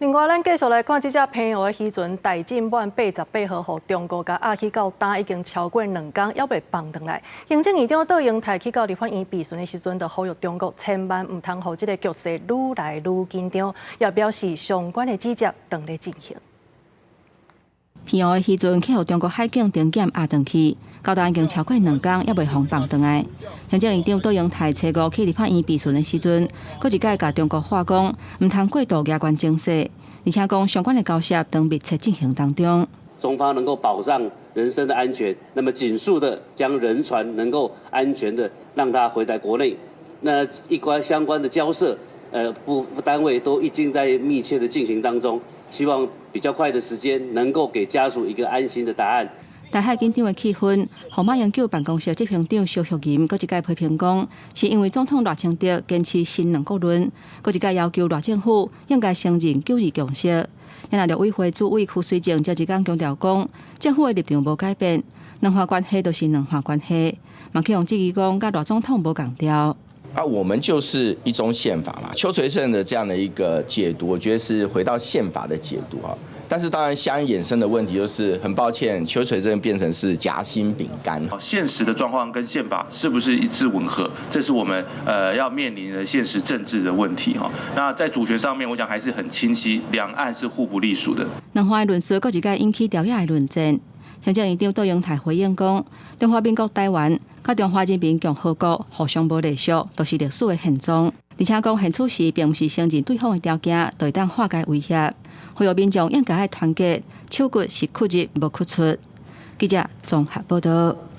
另外，咱继续来看这只澎湖的渔船大进满88号，互中国甲押去到呾已经超过2天，还未放回来。行政院长杜英台去到立法院备询的时阵，就呼吁中国千万唔通互这个局势愈来愈紧张，也表示相关的指责正在进行。澎湖的渔船去互中国海警停检押回去，到呾已经超过2天，还未放回来。行政院长杜英台初五去立法院备询的时阵，搁一改甲中国话讲，唔通过度压关情势，而且讲相关的交涉正密切进行当中。中方能够保障人身的安全，那么紧速的将人船能够安全的让它回来国内，那相关的交涉，部单位都已经在密切的进行当中，希望比较快的时间能够给家属一个安心的答案。台海紧张的气氛，号码永久办公室执行长萧玉银搁一届批评讲，是因为总统赖清德坚持新2国论，搁一届要求赖政府应该承认九二共识。然后，陆委会主委邱水正则一天强调讲，政府的立场无改变，两岸关系都是两岸关系，嘛去用质疑讲，甲赖总统无共调。我们就是一中宪法嘛。邱垂正的这样的一个解读，我觉得是回到宪法的解读啊。但是当然，相应衍生的问题就是，很抱歉，邱垂正变成是夹心饼干。现实的状况跟宪法是不是一致吻合？这是我们要面临的现实政治的问题哈。那在主权上面，我想还是很清晰，两岸是互不隶属的。两岸的论述，搁一个引起调野的论战。行政院长杜英台回应讲，中华民国台湾甲中华人民共和国互相无隶属，都是历史的现状。而且讲现此时并不是承认对方的条件，就会当化解威胁。呼吁民众应该团结，手骨是屈入无屈出。记者综合报道。